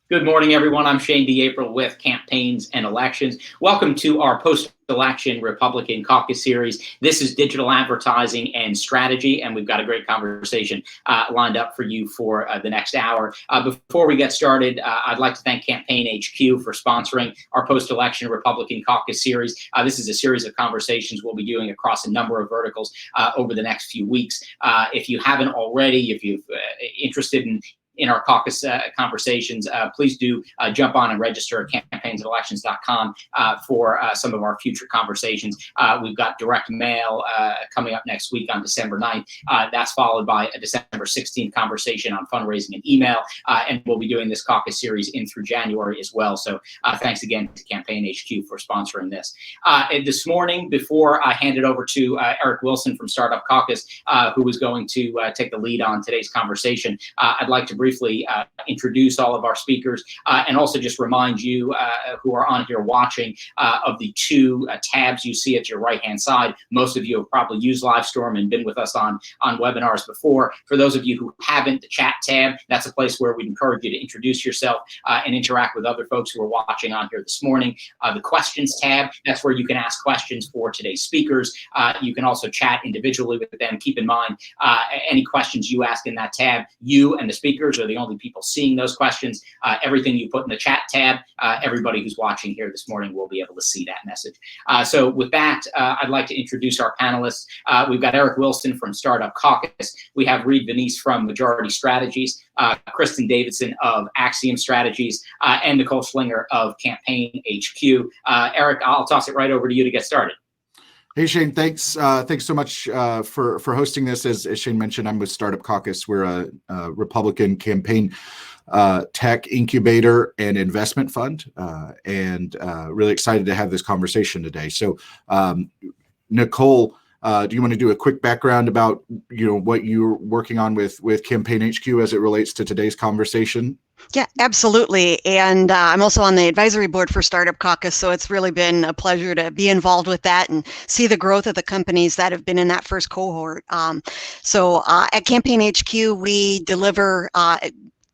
Good morning, everyone. I'm Shane DeApril with Campaigns and Elections. Welcome to our post-election Republican Caucus series. This is digital advertising and strategy, and we've got a great conversation lined up for you for the next hour. Before we get started, I'd like to thank Campaign HQ for sponsoring our post-election Republican Caucus series. This is a series of conversations we'll be doing across a number of verticals over the next few weeks. If you haven't already, if you're interested in our caucus conversations, please do jump on and register at campaignsandelections.com for some of our future conversations. We've got direct mail coming up next week on December 9th. That's followed by a December 16th conversation on fundraising and email. And we'll be doing this caucus series in through January as well. So thanks again to Campaign HQ for sponsoring this. This morning, before I hand it over to Eric Wilson from Startup Caucus, who is going to take the lead on today's conversation, I'd like to briefly introduce all of our speakers and also just remind you who are on here watching of the two tabs you see at your right-hand side. Most of you have probably used Livestorm and been with us on webinars before. For those of you who haven't, the chat tab, that's a place where we encourage you to introduce yourself and interact with other folks who are watching on here this morning. The questions tab, that's where you can ask questions for today's speakers. You can also chat individually with them. Keep in mind, any questions you ask in that tab, you and the speakers are the only people seeing those questions. Everything you put in the chat tab, everybody who's watching here this morning will be able to see that message. So with that, I'd like to introduce our panelists. We've got Eric Wilson from Startup Caucus. We have Reed Venice from Majority Strategies, Kristen Davidson of Axiom Strategies, and Nicole Schlinger of Campaign HQ. Eric, I'll toss it right over to you to get started. Hey, Shane, thanks so much for hosting this. As Shane mentioned, I'm with Startup Caucus. We're a Republican campaign tech incubator and investment fund, and really excited to have this conversation today. So, Nicole, do you want to do a quick background about what you're working on with Campaign HQ as it relates to today's conversation? Yeah, absolutely. And I'm also on the advisory board for Startup Caucus, so it's really been a pleasure to be involved with that and see the growth of the companies that have been in that first cohort. So at Campaign HQ, we deliver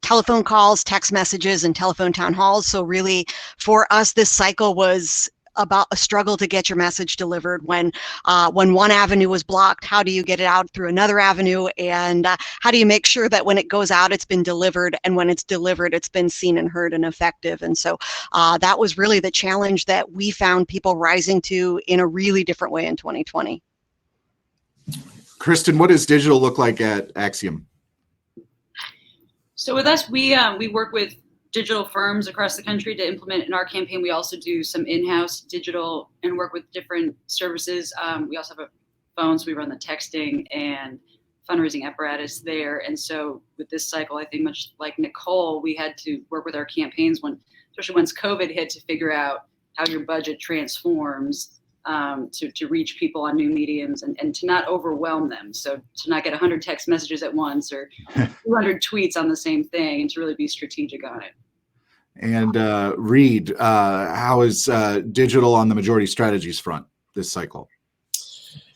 telephone calls, text messages, and telephone town halls. So really, for us, this cycle was about a struggle to get your message delivered. When one avenue was blocked, how do you get it out through another avenue? And how do you make sure that when it goes out, it's been delivered, and when it's delivered, it's been seen and heard and effective? And so that was really the challenge that we found people rising to in a really different way in 2020. Kristen, what does digital look like at Axiom? So with us, we work with digital firms across the country to implement in our campaign. We also do some in-house digital and work with different services. We also have a phone, so we run the texting and fundraising apparatus there. And so with this cycle, I think much like Nicole, we had to work with our campaigns especially once COVID hit, to figure out how your budget transforms to reach people on new mediums and to not overwhelm them. So to not get 100 text messages at once or 200 tweets on the same thing, and to really be strategic on it. And Reed, how is digital on the Majority Strategies front this cycle?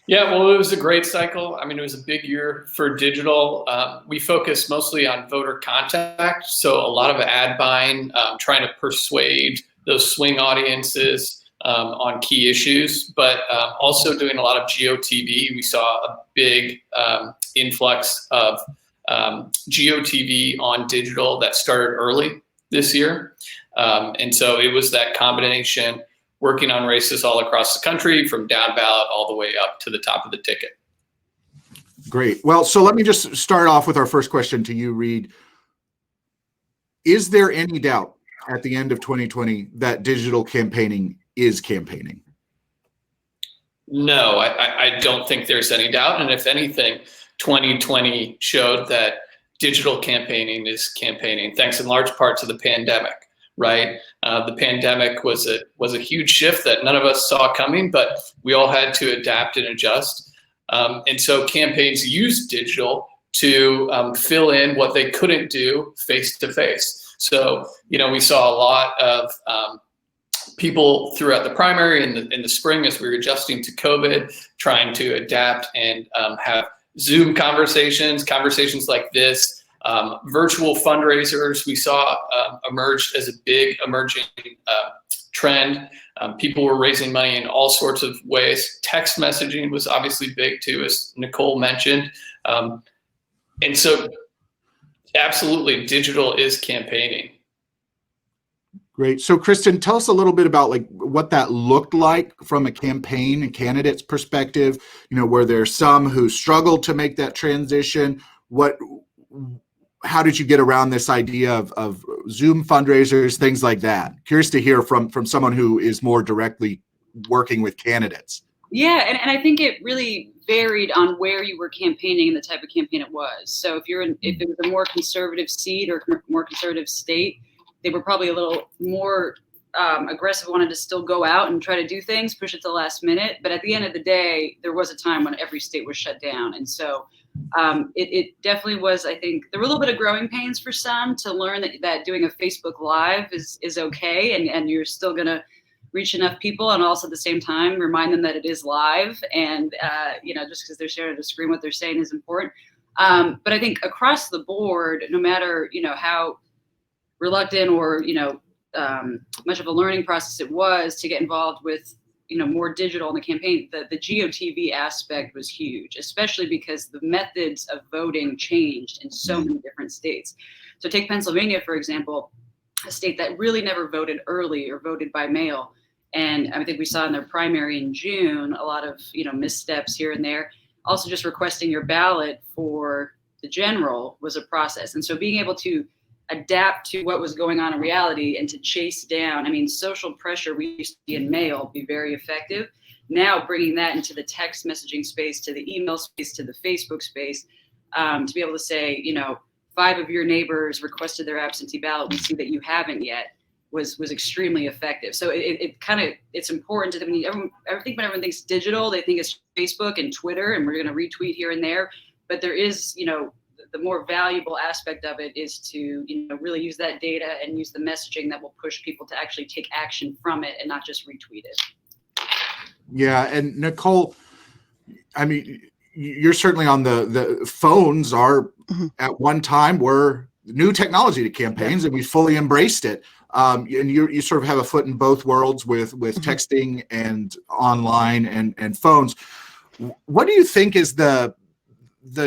Yeah, well, it was a great cycle. I mean, it was a big year for digital. We focused mostly on voter contact, so a lot of ad buying, trying to persuade those swing audiences on key issues, but also doing a lot of GeoTV. We saw a big influx of GeoTV on digital that started early this year. And so it was that combination, working on races all across the country, from down ballot all the way up to the top of the ticket. Great. Well, so let me just start off with our first question to you, Reed. Is there any doubt at the end of 2020 that digital campaigning is campaigning? No, I don't think there's any doubt. And if anything, 2020 showed that digital campaigning is campaigning, thanks in large part to the pandemic, right? The pandemic was a huge shift that none of us saw coming, but we all had to adapt and adjust. And so campaigns used digital to fill in what they couldn't do face to face. So, we saw a lot of people throughout the primary in the spring, as we were adjusting to COVID, trying to adapt and have Zoom conversations like this, Virtual fundraisers we saw emerged as a big emerging trend. People were raising money in all sorts of ways. Text messaging was obviously big too, as Nicole mentioned. And so absolutely, digital is campaigning. Great. So Kristen, tell us a little bit about like what that looked like from a campaign and candidate's perspective. You know, were there some who struggled to make that transition? How did you get around this idea of Zoom fundraisers, things like that? Curious to hear from someone who is more directly working with candidates. Yeah, and I think it really varied on where you were campaigning and the type of campaign it was. So if it was a more conservative seat or more conservative state, they were probably a little more aggressive, wanted to still go out and try to do things, push it to the last minute. But at the end of the day, there was a time when every state was shut down. And so it definitely was, I think, there were a little bit of growing pains for some to learn that doing a Facebook Live is okay, and you're still going to reach enough people, and also at the same time remind them that it is live, and just because they're sharing a screen, what they're saying is important. But I think across the board, no matter how reluctant or much of a learning process it was to get involved with more digital in the campaign, the GOTV aspect was huge, especially because the methods of voting changed in so many different states. So take Pennsylvania, for example, a state that really never voted early or voted by mail. And I think we saw in their primary in June a lot of missteps here and there. Also, just requesting your ballot for the general was a process. And so being able to adapt to what was going on in reality and to chase down, social pressure we used to see in mail be very effective. Now bringing that into the text messaging space, to the email space, to the Facebook space, to be able to say, 5 of your neighbors requested their absentee ballot, we see that you haven't yet, was extremely effective. So it's important to them. When everyone thinks digital, they think it's Facebook and Twitter, and we're going to retweet here and there. But there is, the more valuable aspect of it is to, really use that data and use the messaging that will push people to actually take action from it and not just retweet it. Yeah, and Nicole, you're certainly on the phones are at one time were new technology to campaigns, and we fully embraced it. And you sort of have a foot in both worlds with texting and online and phones. What do you think is the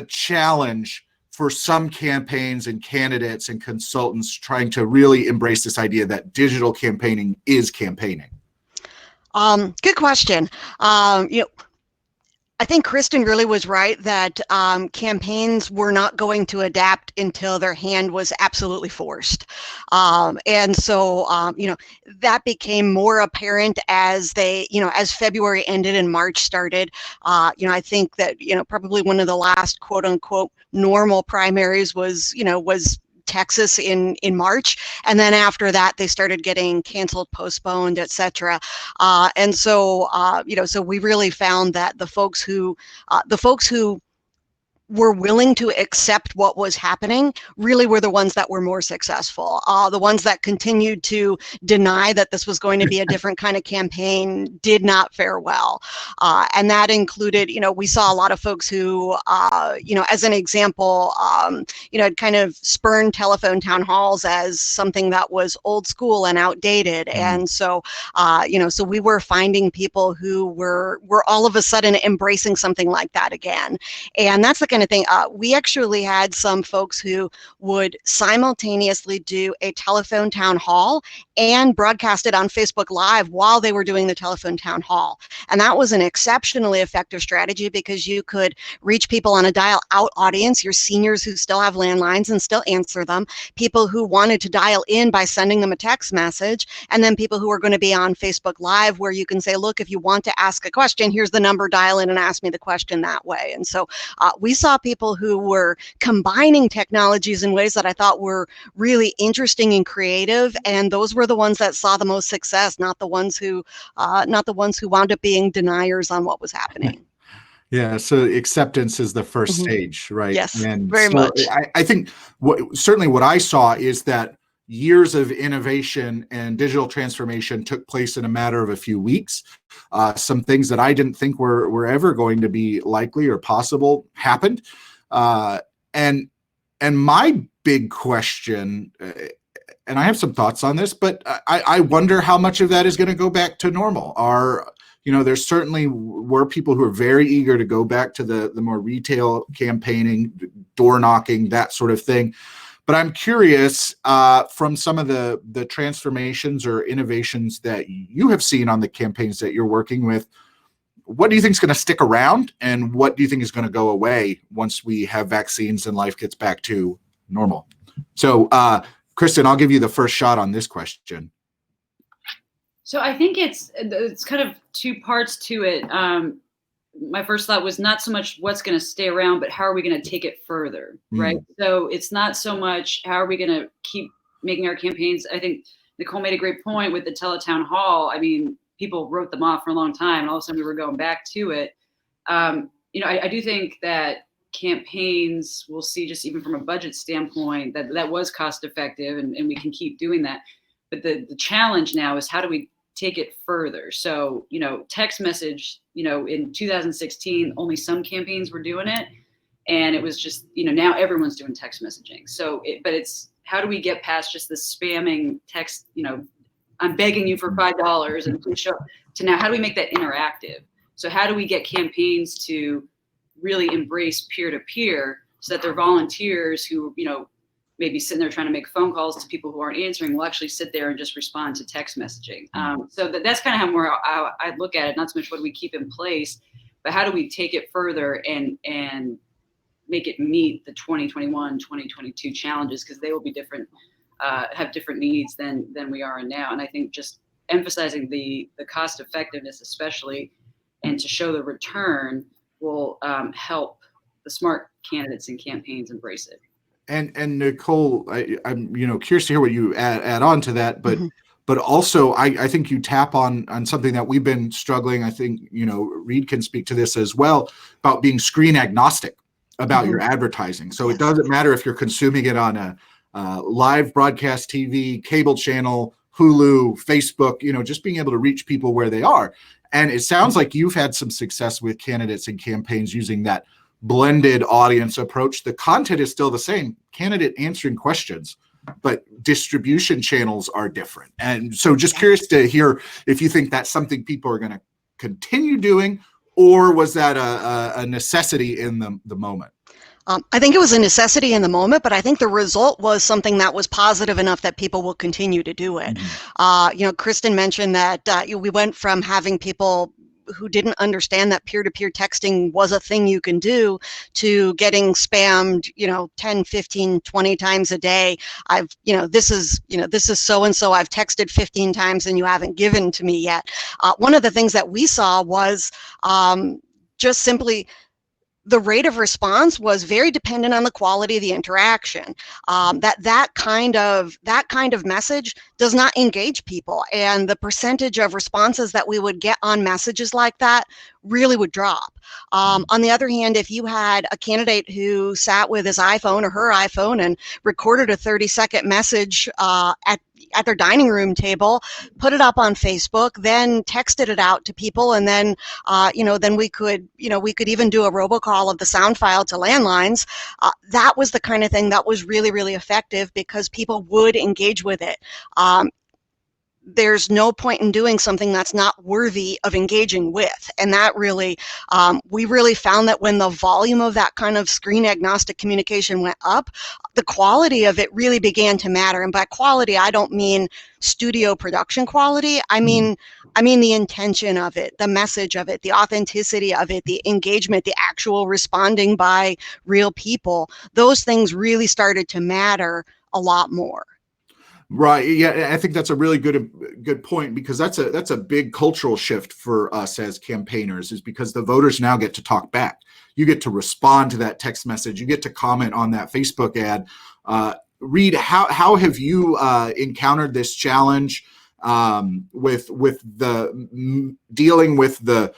challenge for some campaigns and candidates and consultants trying to really embrace this idea that digital campaigning is campaigning? Good question. I think Kristen really was right that campaigns were not going to adapt until their hand was absolutely forced. And so, that became more apparent as as February ended and March started. I think that, probably one of the last quote unquote normal primaries was Texas in March, and then after that they started getting canceled, postponed, etc. And so so we really found that the folks who were willing to accept what was happening really were the ones that were more successful. The ones that continued to deny that this was going to be a different kind of campaign did not fare well. And that included, we saw a lot of folks who, as an example, had kind of spurned telephone town halls as something that was old school and outdated. And so, so we were finding people who were all of a sudden embracing something like that again. And that's the kind of thing. We actually had some folks who would simultaneously do a telephone town hall and broadcast it on Facebook Live while they were doing the telephone town hall. And that was an exceptionally effective strategy because you could reach people on a dial out audience, your seniors who still have landlines and still answer them, people who wanted to dial in by sending them a text message, and then people who are going to be on Facebook Live where you can say, look, if you want to ask a question, here's the number, dial in and ask me the question that way. And so we saw people who were combining technologies in ways that I thought were really interesting and creative, and those were the ones that saw the most success, not the ones who wound up being deniers on what was happening. Yeah, so acceptance is the first stage, right? Yes, and very much. I think certainly what I saw is that years of innovation and digital transformation took place in a matter of a few weeks. Some things that I didn't think were ever going to be likely or possible happened. And And my big question, and I have some thoughts on this, but I wonder how much of that is going to go back to normal. There certainly were people who are very eager to go back to the more retail campaigning, door knocking, that sort of thing. But I'm curious, from some of the transformations or innovations that you have seen on the campaigns that you're working with, what do you think is going to stick around, and what do you think is going to go away once we have vaccines and life gets back to normal? So, Kristen, I'll give you the first shot on this question. So I think it's kind of two parts to it. My first thought was not so much what's going to stay around, but how are we going to take it further, right? So it's not so much how are we going to keep making our campaigns. I think Nicole made a great point with the teletown hall. I mean, people wrote them off for a long time, and all of a sudden we were going back to it. I do think that campaigns will see, just even from a budget standpoint, that was cost effective, and we can keep doing that. But the challenge now is how do we take it further? So, text message, in 2016, only some campaigns were doing it. And it was just, now everyone's doing text messaging. So, but it's how do we get past just the spamming text, I'm begging you for $5 and please show, to now how do we make that interactive? So how do we get campaigns to really embrace peer-to-peer so that their volunteers who, maybe sitting there trying to make phone calls to people who aren't answering will actually sit there and just respond to text messaging. So that's kind of how I look at it. Not so much what do we keep in place, but how do we take it further and make it meet the 2021, 2022 challenges, because they will be different, have different needs than we are in now. And I think just emphasizing the cost effectiveness, especially, and to show the return will help the smart candidates and campaigns embrace it. And Nicole, I'm curious to hear what you add on to that, but also I think you tap on something that we've been struggling. I think Reed can speak to this as well, about being screen agnostic about your advertising. So it doesn't matter if you're consuming it on a live broadcast TV, cable channel, Hulu, Facebook. Just being able to reach people where they are. And it sounds like you've had some success with candidates and campaigns using that blended audience approach. The content is still the same, candidate answering questions, but distribution channels are different. And so just curious to hear if you think that's something people are going to continue doing, or was that a necessity in the moment? I think it was a necessity in the moment, but I think the result was something that was positive enough that people will continue to do it. Kristen mentioned that we went from having people who didn't understand that peer-to-peer texting was a thing you can do to getting spammed, 10, 15, 20 times a day. This is so-and-so I've texted 15 times and you haven't given to me yet. One of the things that we saw was just simply the rate of response was very dependent on the quality of the interaction. That kind of message does not engage people, and the percentage of responses that we would get on messages like that really would drop. On the other hand, if you had a candidate who sat with his iPhone or her iPhone and recorded a 30-second message at their dining room table, put it up on Facebook, then texted it out to people, and then then we could even do a robocall of the sound file to landlines. That was the kind of thing that was really, really effective because people would engage with it. There's no point in doing something that's not worthy of engaging with. And that really, we really found that when the volume of that kind of screen agnostic communication went up, the quality of it really began to matter. And by quality, I don't mean studio production quality. I mean the intention of it, the message of it, the authenticity of it, the engagement, the actual responding by real people. Those things really started to matter a lot more. Right. Yeah, I think that's a really good point, because that's a big cultural shift for us as campaigners, is because the voters now get to talk back. You get to respond to that text message. You get to comment on that Facebook ad. Reed, how have you encountered this challenge with the dealing with the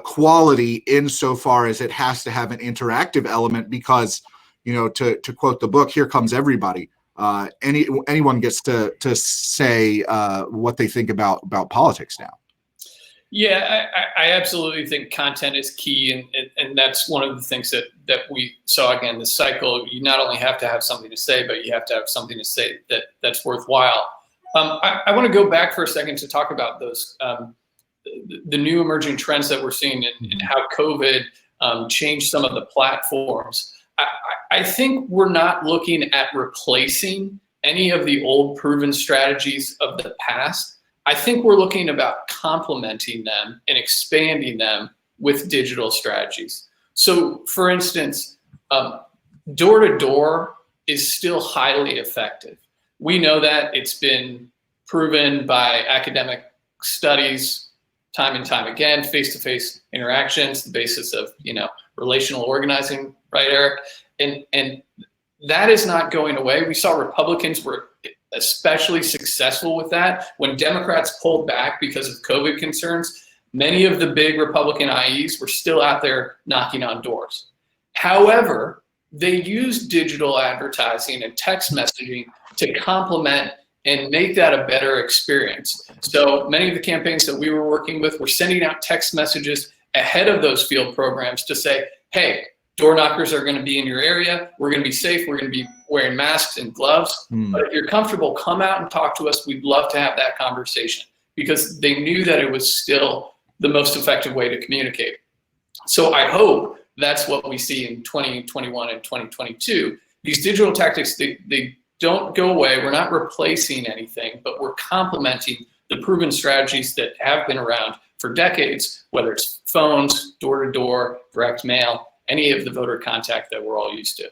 quality insofar as it has to have an interactive element? Because to quote the book, here comes everybody. Anyone gets to say what they think about politics now. Yeah, I absolutely think content is key, and that's one of the things that we saw again this cycle. You not only have to have something to say, but you have to have something to say that's worthwhile. I want to go back for a second to talk about those the new emerging trends that we're seeing and how COVID changed some of the platforms. I think we're not looking at replacing any of the old proven strategies of the past. I think we're looking about complementing them and expanding them with digital strategies. So for instance, door-to-door is still highly effective. We know that it's been proven by academic studies time and time again. Face-to-face interactions, the basis of relational organizing, right, Eric? And that is not going away. We saw Republicans were especially successful with that. When Democrats pulled back because of COVID concerns, many of the big Republican IEs were still out there knocking on doors. However, they used digital advertising and text messaging to complement and make that a better experience. So many of the campaigns that we were working with were sending out text messages ahead of those field programs to say, hey, door knockers are going to be in your area. We're going to be safe. We're going to be wearing masks and gloves. But if you're comfortable, come out and talk to us. We'd love to have that conversation, because they knew that it was still the most effective way to communicate. So I hope that's what we see in 2021 and 2022. These digital tactics, they don't go away. We're not replacing anything, but we're complementing the proven strategies that have been around for decades, whether it's phones, door-to-door, direct mail, any of the voter contact that we're all used to.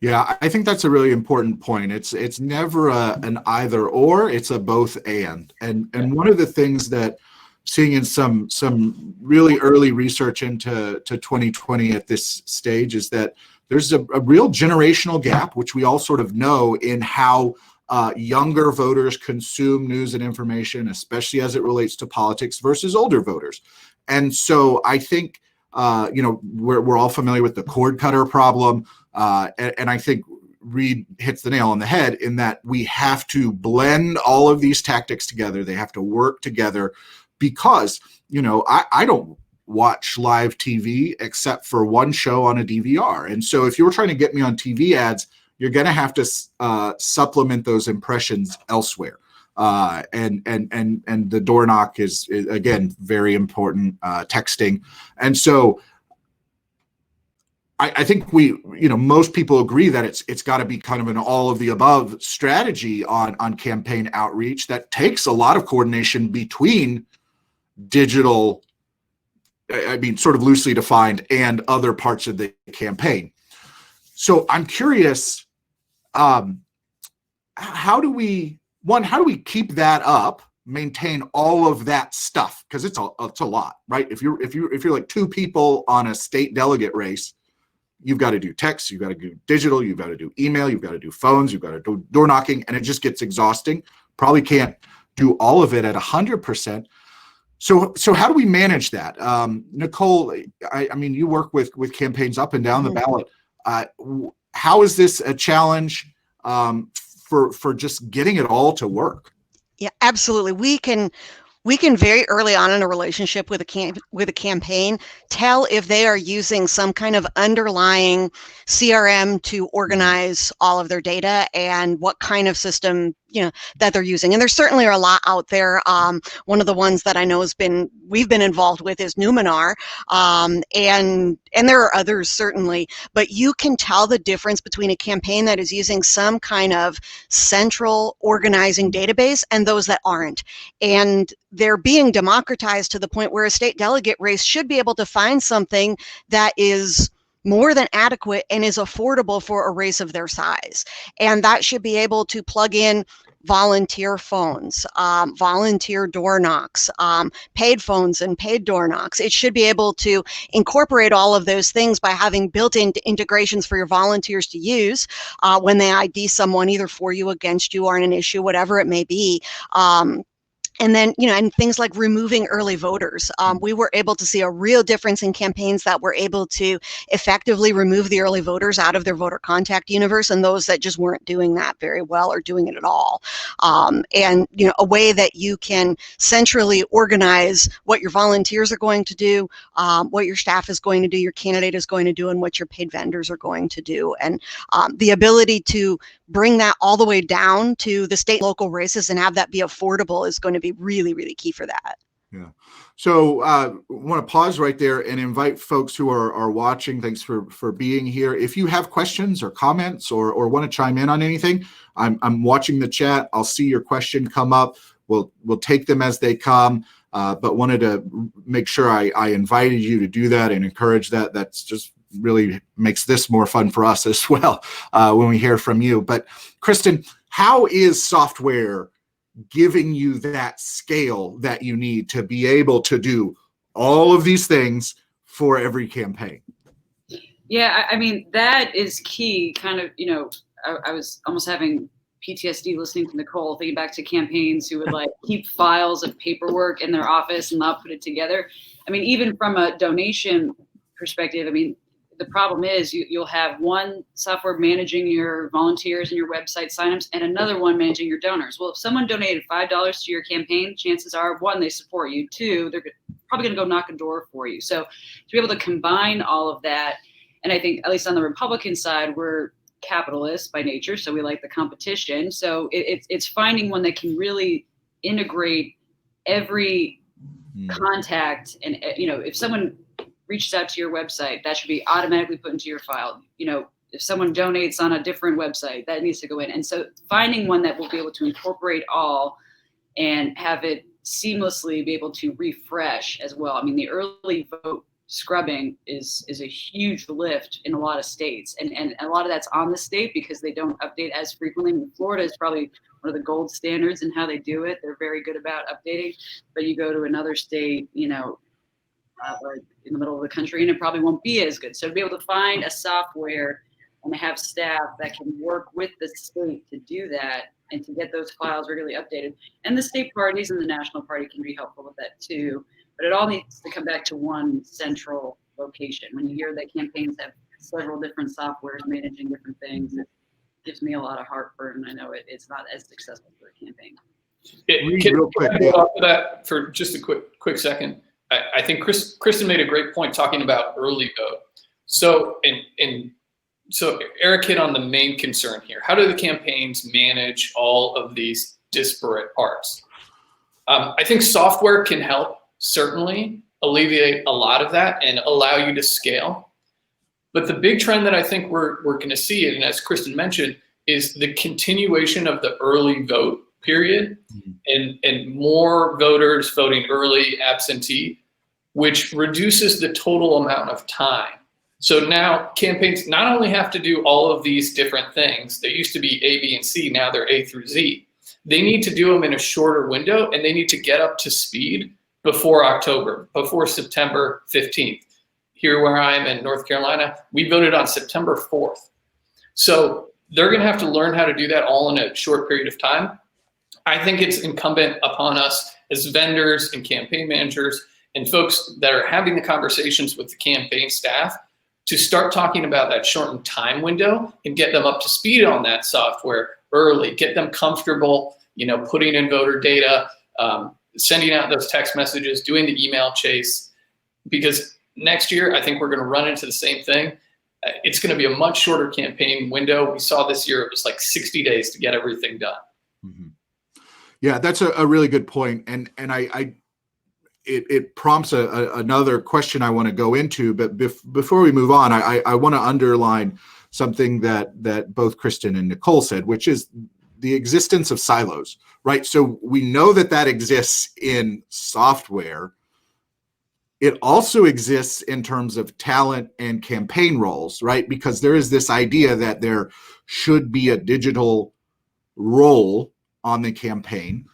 Yeah, I think that's a really important point. It's never an either or, it's a both and. And one of the things that seeing in some really early research into 2020 at this stage is that there's a real generational gap, which we all sort of know, in how younger voters consume news and information, especially as it relates to politics, versus older voters. And so I think we're all familiar with the cord cutter problem, and I think Reed hits the nail on the head in that we have to blend all of these tactics together. They have to work together, because I don't watch live TV except for one show on a DVR, and so if you're trying to get me on TV ads, you're going to have to supplement those impressions elsewhere. And the door knock is again very important, texting. And so I think most people agree that it's got to be kind of an all of the above strategy on campaign outreach that takes a lot of coordination between digital, sort of loosely defined, and other parts of the campaign. So I'm curious, how do we keep that up, maintain all of that stuff? Because it's a lot, right? If you're like two people on a state delegate race, you've got to do text, you've got to do digital, you've got to do email, you've got to do phones, you've got to do door knocking, and it just gets exhausting. Probably can't do all of it at 100%. So how do we manage that? Nicole, I mean, you work with campaigns up and down the ballot. How is this a challenge for just getting it all to work? Yeah, absolutely. We can very early on in a relationship with a campaign tell if they are using some kind of underlying CRM to organize all of their data and what kind of system that they're using. And there certainly are a lot out there. One of the ones that I know we've been involved with is Numenar, and there are others certainly, but you can tell the difference between a campaign that is using some kind of central organizing database and those that aren't. And they're being democratized to the point where a state delegate race should be able to find something that is more than adequate and is affordable for a race of their size. And that should be able to plug in volunteer phones, volunteer door knocks, paid phones and paid door knocks. It should be able to incorporate all of those things by having built-in integrations for your volunteers to use when they ID someone, either for you, against you, or on an issue, whatever it may be. And then, and things like removing early voters. We were able to see a real difference in campaigns that were able to effectively remove the early voters out of their voter contact universe, and those that just weren't doing that very well or doing it at all. And, a way that you can centrally organize what your volunteers are going to do, what your staff is going to do, your candidate is going to do, and what your paid vendors are going to do. And the ability to bring that all the way down to the state and local races and have that be affordable is going to be really, really key for that. Yeah. So want to pause right there and invite folks who are watching. Thanks for being here. If you have questions or comments or want to chime in on anything, I'm watching the chat. I'll see your question come up. We'll take them as they come. But wanted to make sure I invited you to do that and encourage that. That's just really makes this more fun for us as well when we hear from you. But Kristen, how is software giving you that scale that you need to be able to do all of these things for every campaign? Yeah, I mean, that is key. Kind of, I was almost having PTSD listening to Nicole, thinking back to campaigns who would keep files of paperwork in their office and not put it together. I mean, even from a donation perspective, I mean, the problem is you'll have one software managing your volunteers and your website signups and another one managing your donors. Well, if someone donated $5 to your campaign, chances are, one, they support you. Two, they're probably going to go knock a door for you. So to be able to combine all of that, and I think at least on the Republican side, we're capitalists by nature, so we like the competition. So it's finding one that can really integrate every contact. And, if someone reaches out to your website, that should be automatically put into your file. If someone donates on a different website, that needs to go in. And so finding one that will be able to incorporate all and have it seamlessly be able to refresh as well. I mean, the early vote scrubbing is a huge lift in a lot of states. And a lot of that's on the state because they don't update as frequently. I mean, Florida is probably one of the gold standards in how they do it. They're very good about updating. But you go to another state, or in the middle of the country, and it probably won't be as good. So to be able to find a software and to have staff that can work with the state to do that and to get those files regularly updated. And the state parties and the national party can be helpful with that too. But it all needs to come back to one central location. When you hear that campaigns have several different softwares managing different things, it gives me a lot of heartburn. I know it's not as successful for a campaign. Real quick, I go off of that for just a quick second? I think Kristen made a great point talking about early vote. So so Eric hit on the main concern here. How do the campaigns manage all of these disparate parts? I think software can help certainly alleviate a lot of that and allow you to scale. But the big trend that I think we're going to see, and as Kristen mentioned, is the continuation of the early vote period and more voters voting early absentee, which reduces the total amount of time. So now campaigns not only have to do all of these different things, they used to be A, B, and C, now they're A through Z. They need to do them in a shorter window, and they need to get up to speed before October, before September 15th. Here where I am in North Carolina, we voted on September 4th. So they're going to have to learn how to do that all in a short period of time. I think it's incumbent upon us as vendors and campaign managers and folks that are having the conversations with the campaign staff to start talking about that shortened time window and get them up to speed on that software early, get them comfortable, putting in voter data, sending out those text messages, doing the email chase, because next year, I think we're going to run into the same thing. It's going to be a much shorter campaign window. We saw this year, it was like 60 days to get everything done. Mm-hmm. Yeah, that's a really good point. And it prompts another question I want to go into, but before we move on, I want to underline something that both Kristen and Nicole said, which is the existence of silos, right? So we know that exists in software. It also exists in terms of talent and campaign roles, right? Because there is this idea that there should be a digital role on the campaign.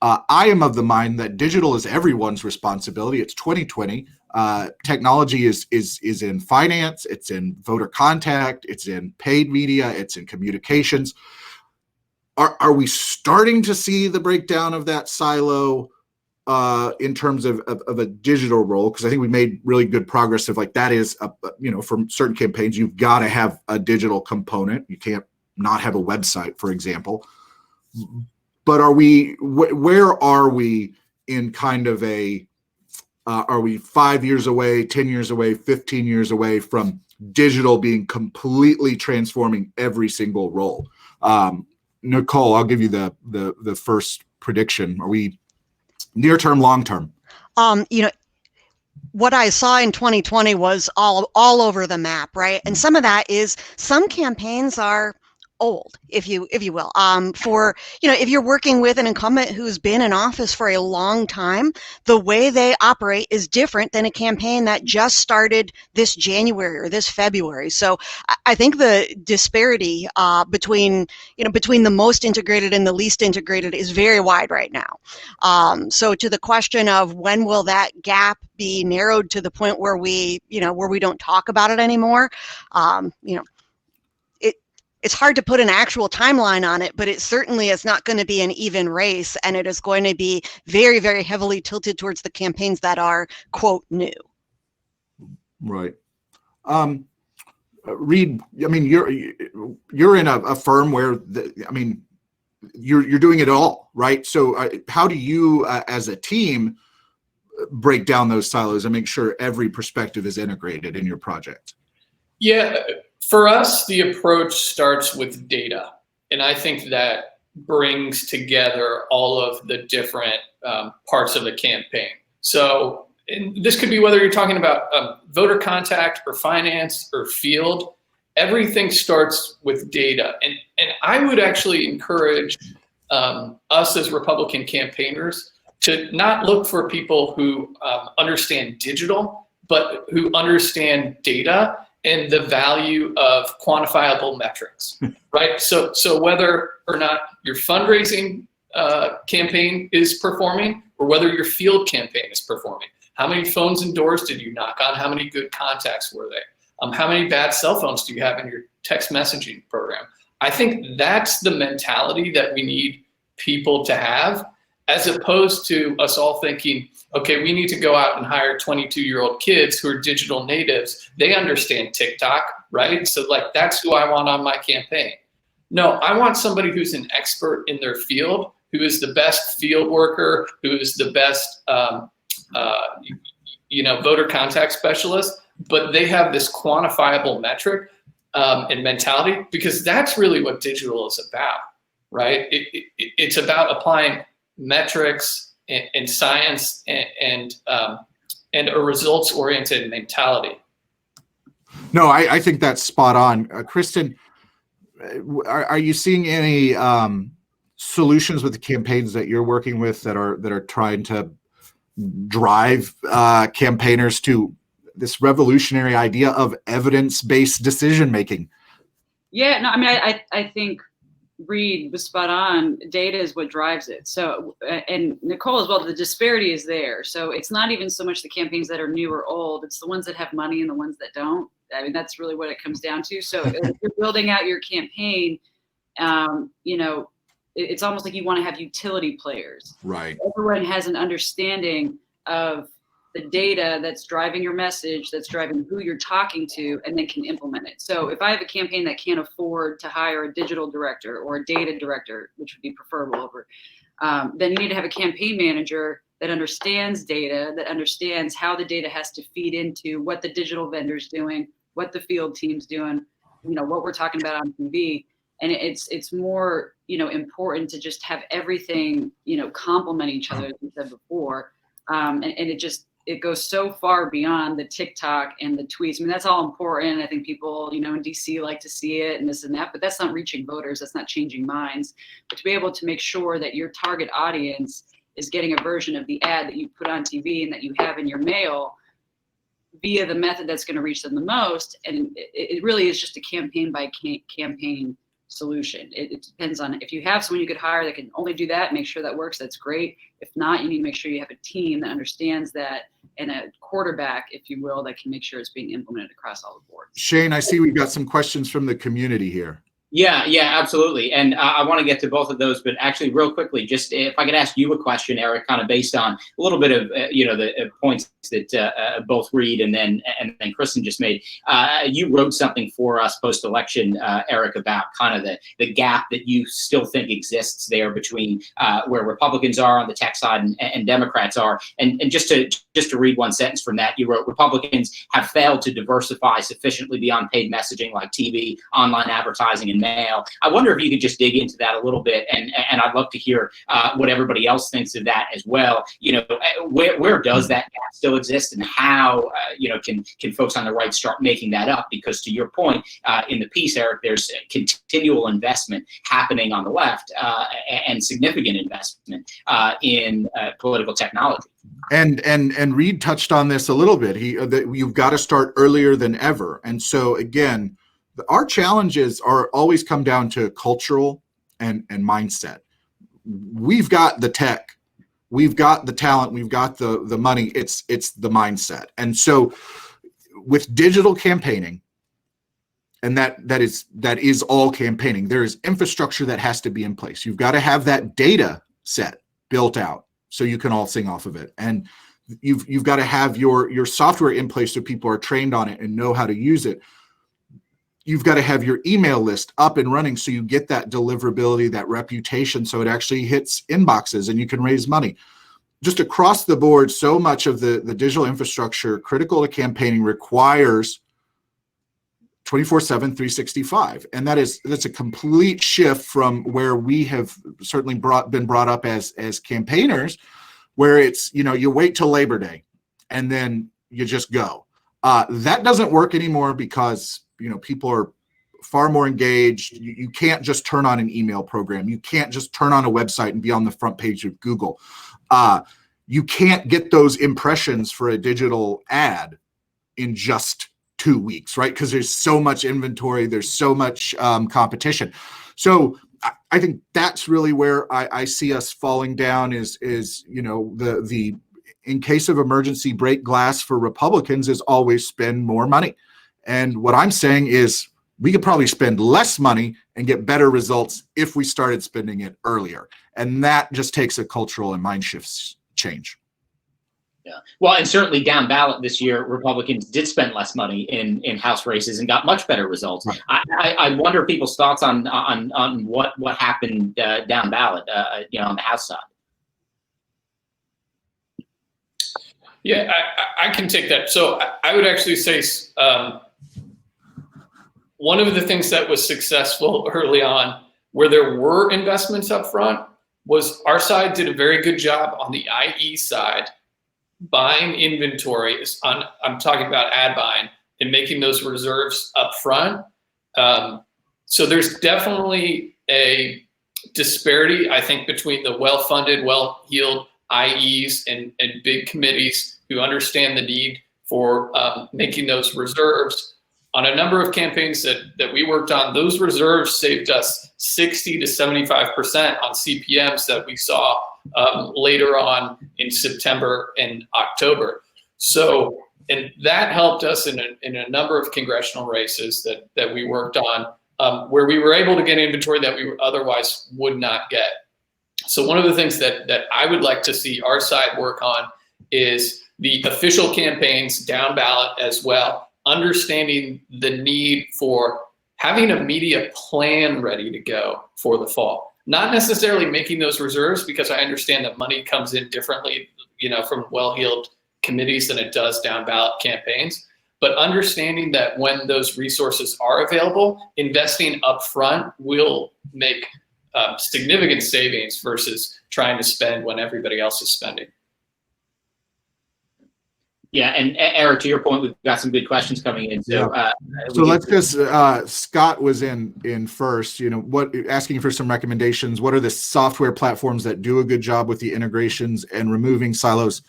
I am of the mind that digital is everyone's responsibility. It's 2020. Technology is in finance, it's in voter contact, it's in paid media, it's in communications. Are we starting to see the breakdown of that silo? in terms of a digital role? Because I think we made really good progress of like that is, for certain campaigns, you've got to have a digital component. You can't not have a website, for example. But where are we in kind of are we 5 years away, 10 years away, 15 years away from digital being completely transforming every single role? Nicole, I'll give you the first prediction. Are we near term, long term? What I saw in 2020 was all over the map, right? And some of that is some campaigns are old, if you will. If you're working with an incumbent who's been in office for a long time, the way they operate is different than a campaign that just started this January or this February. So I think the disparity between the most integrated and the least integrated is very wide right now. So to the question of when will that gap be narrowed to the point where we don't talk about it anymore, it's hard to put an actual timeline on it, but it certainly is not going to be an even race, and it is going to be very, very heavily tilted towards the campaigns that are, quote, new. Right. Reed, I mean, you're in a firm where you're doing it all, right? So how do you, as a team, break down those silos and make sure every perspective is integrated in your project? Yeah. For us, the approach starts with data, and I think that brings together all of the different parts of the campaign. So this could be whether you're talking about voter contact or finance or field. Everything starts with data, and I would actually encourage us as Republican campaigners to not look for people who understand digital, but who understand data and the value of quantifiable metrics, right? So whether or not your fundraising campaign is performing or whether your field campaign is performing, how many phones and doors did you knock on? How many good contacts were they? How many bad cell phones do you have in your text messaging program? I think that's the mentality that we need people to have, as opposed to us all thinking, okay, we need to go out and hire 22-year-old kids who are digital natives. They understand TikTok, right? So like, that's who I want on my campaign. No, I want somebody who's an expert in their field, who is the best field worker, who is the best, voter contact specialist, but they have this quantifiable metric and mentality, because that's really what digital is about, right? It's about applying metrics and science and a results-oriented mentality. No, I think that's spot on. Kristen, are you seeing any solutions with the campaigns that you're working with that are trying to drive campaigners to this revolutionary idea of evidence-based decision-making? Yeah, no, I mean, I think Reed was spot on. Data is what drives it. So, and Nicole as well, the disparity is there. So it's not even so much the campaigns that are new or old, it's the ones that have money and the ones that don't. I mean, that's really what it comes down to. So if you're building out your campaign, it's almost like you want to have utility players. Right. Everyone has an understanding of the data that's driving your message, that's driving who you're talking to, and then can implement it. So if I have a campaign that can't afford to hire a digital director or a data director, which would be preferable over, then you need to have a campaign manager that understands data, that understands how the data has to feed into what the digital vendor's doing, what the field team's doing, what we're talking about on TV. And it's more, important to just have everything, complement each other, as we said before. And it goes so far beyond the TikTok and the tweets. I mean, that's all important. I think people, in DC like to see it and this and that, but that's not reaching voters. That's not changing minds. But to be able to make sure that your target audience is getting a version of the ad that you put on TV and that you have in your mail via the method that's going to reach them the most. And it really is just a campaign by campaign solution. It depends on if you have someone you could hire that can only do that, make sure that works, that's great. If not, you need to make sure you have a team that understands that and a quarterback, if you will, that can make sure it's being implemented across all the boards. Shane, I see we've got some questions from the community here. Yeah, absolutely. And I want to get to both of those, but actually, real quickly, just if I could ask you a question, Eric, kind of based on a little bit of the points that both Reed and then Kristen just made. You wrote something for us post-election, Eric, about kind of the gap that you still think exists there between where Republicans are on the tech side and Democrats are. And just to read one sentence from that, you wrote, Republicans have failed to diversify sufficiently beyond paid messaging like TV, online advertising, and mail. I wonder if you could just dig into that a little bit, and I'd love to hear what everybody else thinks of that as well. Where does that gap still exist, and how can folks on the right start making that up? Because to your point in the piece, Eric, there's continual investment happening on the left and significant investment in political technology. And Reed touched on this a little bit. You've got to start earlier than ever. And so again, our challenges are always come down to cultural and mindset. We've got the tech, we've got the talent, we've got the money. It's the mindset. And so with digital campaigning, and that is all campaigning, there is infrastructure that has to be in place. You've got to have that data set built out so you can all sing off of it. And you've got to have your software in place so people are trained on it and know how to use it. You've got to have your email list up and running so you get that deliverability, that reputation, so it actually hits inboxes and you can raise money. Just across the board, so much of the digital infrastructure critical to campaigning requires 24/7, 365. And that's a complete shift from where we have certainly been brought up as campaigners, where it's, you wait till Labor Day and then you just go. That doesn't work anymore because people are far more engaged. You can't just turn on an email program. You can't just turn on a website and be on the front page of Google. You can't get those impressions for a digital ad in just 2 weeks, right? Because there's so much inventory, there's so much competition. So I think that's really where I see us falling down is the in case of emergency break glass for Republicans is always spend more money. And what I'm saying is we could probably spend less money and get better results if we started spending it earlier. And that just takes a cultural and mind shifts change. Yeah. Well, and certainly down ballot this year, Republicans did spend less money in House races and got much better results. Right. I wonder people's thoughts on what happened down ballot, on the House side. Yeah, I can take that. So I would actually say one of the things that was successful early on, where there were investments up front, was our side did a very good job on the IE side, buying inventory. I'm talking about ad buying and making those reserves up front. So there's definitely a disparity, I think, between the well-funded, well-heeled IEs and big committees who understand the need for making those reserves. On a number of campaigns that we worked on, those reserves saved us 60 to 75% on CPMs that we saw later on in September and October. So, and that helped us in a number of congressional races that we worked on, where we were able to get inventory that we otherwise would not get. So one of the things that I would like to see our side work on is the official campaigns down ballot as well, understanding the need for having a media plan ready to go for the fall. Not necessarily making those reserves, because I understand that money comes in differently, from well-heeled committees than it does down ballot campaigns. But understanding that when those resources are available, investing upfront will make significant savings versus trying to spend when everybody else is spending. Yeah, and Eric, to your point, we've got some good questions coming in. So, so let's just Scott was in first. Asking for some recommendations. What are the software platforms that do a good job with the integrations and removing silos?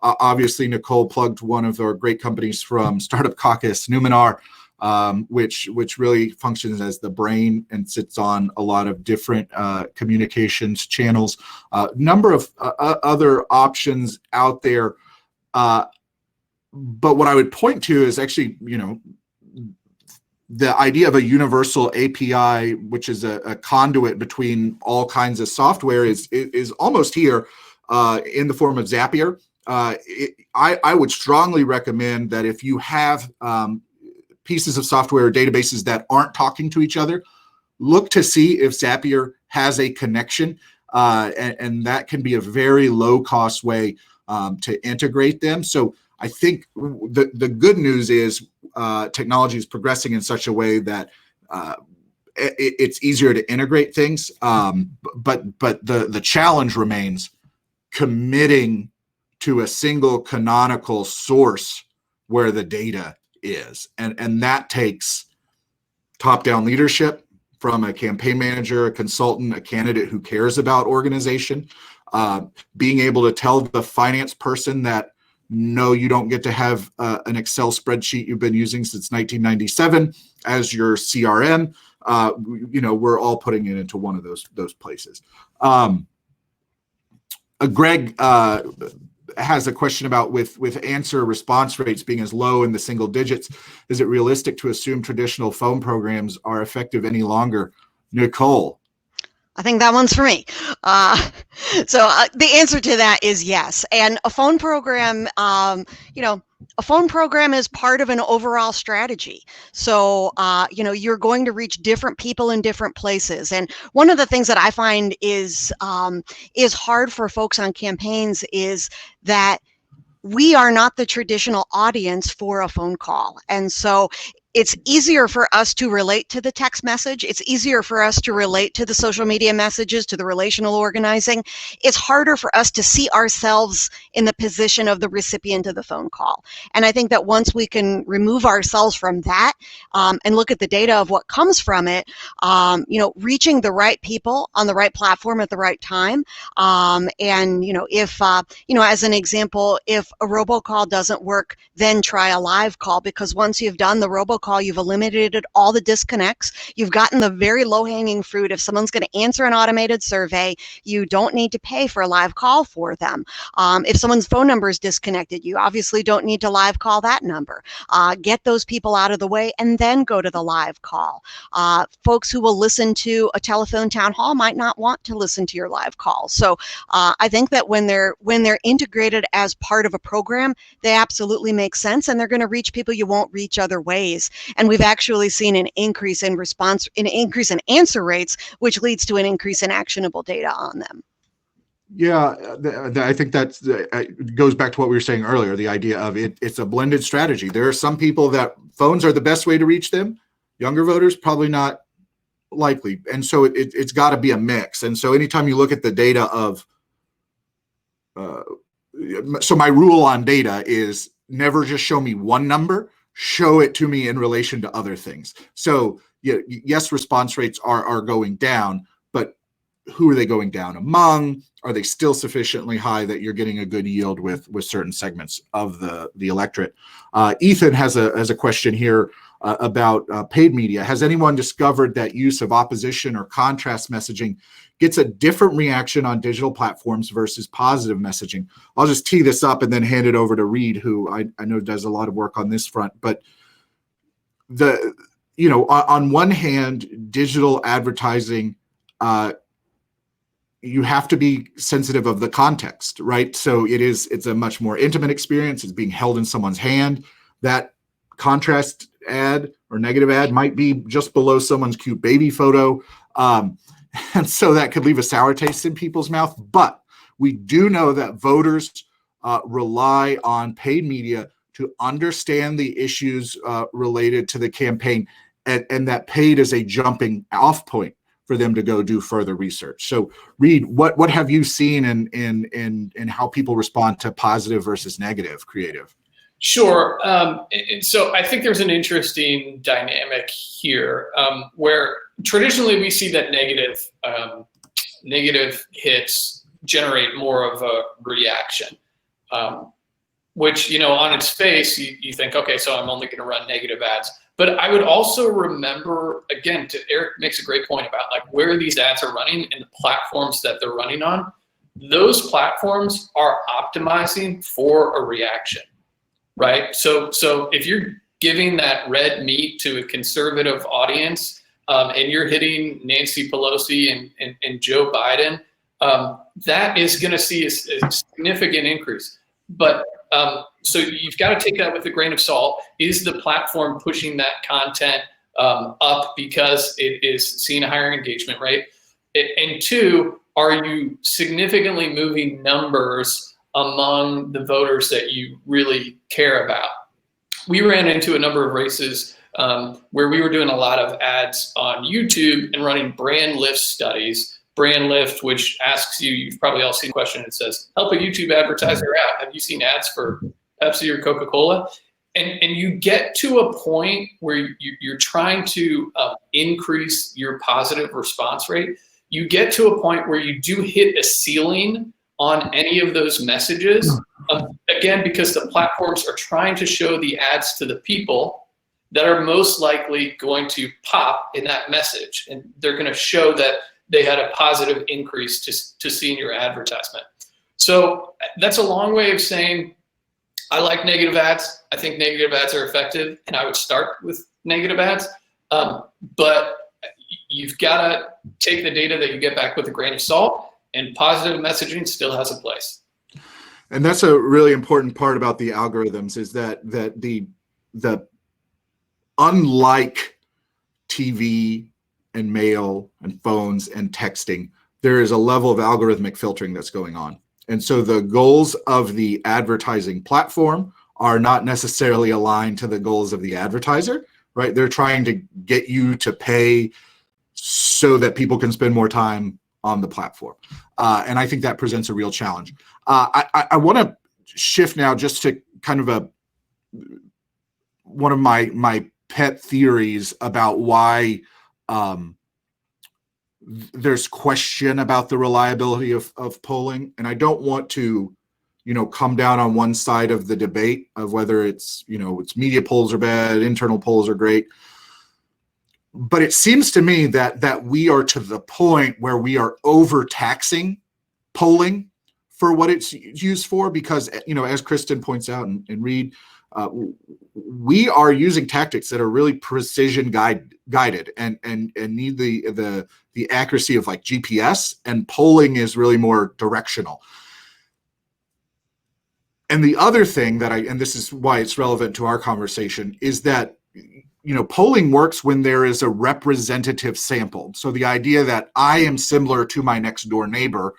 Obviously, Nicole plugged one of our great companies from Startup Caucus, Numenar, which really functions as the brain and sits on a lot of different communications channels. Number of other options out there. But what I would point to is actually, the idea of a universal API, which is a conduit between all kinds of software, is almost here in the form of Zapier. I would strongly recommend that if you have pieces of software or databases that aren't talking to each other, look to see if Zapier has a connection, and that can be a very low-cost way to integrate them. So I think the good news is technology is progressing in such a way that it's easier to integrate things. But the challenge remains committing to a single canonical source where the data is. And that takes top-down leadership from a campaign manager, a consultant, a candidate who cares about organization, being able to tell the finance person that, no, you don't get to have an Excel spreadsheet you've been using since 1997 as your CRM. We're all putting it into one of those places. Greg has a question about with answer response rates being as low in the single digits, is it realistic to assume traditional phone programs are effective any longer? Nicole. I think that one's for me. So the answer to that is yes. And a phone program, a phone program is part of an overall strategy. So, you're going to reach different people in different places. And one of the things that I find is hard for folks on campaigns is that we are not the traditional audience for a phone call. And so it's easier for us to relate to the text message. It's easier for us to relate to the social media messages, to the relational organizing. It's harder for us to see ourselves in the position of the recipient of the phone call. And I think that once we can remove ourselves from that and look at the data of what comes from it, reaching the right people on the right platform at the right time. If as an example, if a robocall doesn't work, then try a live call, because once you've done the robocall, you've eliminated all the disconnects. You've gotten the very low-hanging fruit. If someone's going to answer an automated survey, you don't need to pay for a live call for them. If someone's phone number is disconnected, you obviously don't need to live call that number. Get those people out of the way and then go to the live call. Folks who will listen to a telephone town hall might not want to listen to your live call. So I think that when they're integrated as part of a program, they absolutely make sense, and they're going to reach people you won't reach other ways. And we've actually seen an increase in answer rates, which leads to an increase in actionable data on them. Yeah, I think that goes back to what we were saying earlier, the idea of it's a blended strategy. There are some people that phones are the best way to reach them. Younger voters, probably not likely. And so it's got to be a mix. And so anytime you look at the data of, so my rule on data is never just show me one number, show it to me in relation to other things. So yes, response rates are going down, but who are they going down among? Are they still sufficiently high that you're getting a good yield with certain segments of the electorate? Ethan has a question here about paid media. Has anyone discovered that use of opposition or contrast messaging gets a different reaction on digital platforms versus positive messaging? I'll just tee this up and then hand it over to Reed, who I know does a lot of work on this front. But on one hand, digital advertising, you have to be sensitive of the context, right? So it's a much more intimate experience. It's being held in someone's hand. That contrast ad or negative ad might be just below someone's cute baby photo. And so that could leave a sour taste in people's mouth. But we do know that voters rely on paid media to understand the issues related to the campaign, and that paid is a jumping off point for them to go do further research. So Reed, what have you seen in how people respond to positive versus negative creative? Sure. And so I think there's an interesting dynamic here where traditionally we see that negative hits generate more of a reaction, which, on its face, you think, okay, so I'm only going to run negative ads. But I would also remember, again, Eric makes a great point about like where these ads are running and the platforms that they're running on. Those platforms are optimizing for a reaction. Right. So if you're giving that red meat to a conservative audience, and you're hitting Nancy Pelosi and Joe Biden, that is going to see a significant increase. But so you've got to take that with a grain of salt. Is the platform pushing that content up because it is seeing a higher engagement rate? And two, are you significantly moving numbers among the voters that you really care about? We ran into a number of races where we were doing a lot of ads on YouTube and running brand lift studies. Brand lift, which asks you, you've probably all seen a question that says, help a YouTube advertiser out. Have you seen ads for Pepsi or Coca-Cola? And you get to a point where you're trying to increase your positive response rate. You get to a point where you do hit a ceiling on any of those messages. Again, because the platforms are trying to show the ads to the people that are most likely going to pop in that message. And they're going to show that they had a positive increase to seeing your advertisement. So that's a long way of saying, I like negative ads. I think negative ads are effective, and I would start with negative ads. But you've got to take the data that you get back with a grain of salt, and positive messaging still has a place. And that's a really important part about the algorithms, is that the unlike TV and mail and phones and texting, there is a level of algorithmic filtering that's going on. And so the goals of the advertising platform are not necessarily aligned to the goals of the advertiser, right? They're trying to get you to pay so that people can spend more time on the platform. And I think that presents a real challenge. I want to shift now just to kind of one of my pet theories about why there's question about the reliability of polling. And I don't want to, come down on one side of the debate of whether it's media polls are bad, internal polls are great. But it seems to me that we are to the point where we are overtaxing polling for what it's used for, because, as Kristen points out and Reed, we are using tactics that are really precision guided and need the accuracy of like GPS, and polling is really more directional. And the other thing and this is why it's relevant to our conversation, is that polling works when there is a representative sample. So the idea that I am similar to my next door neighbor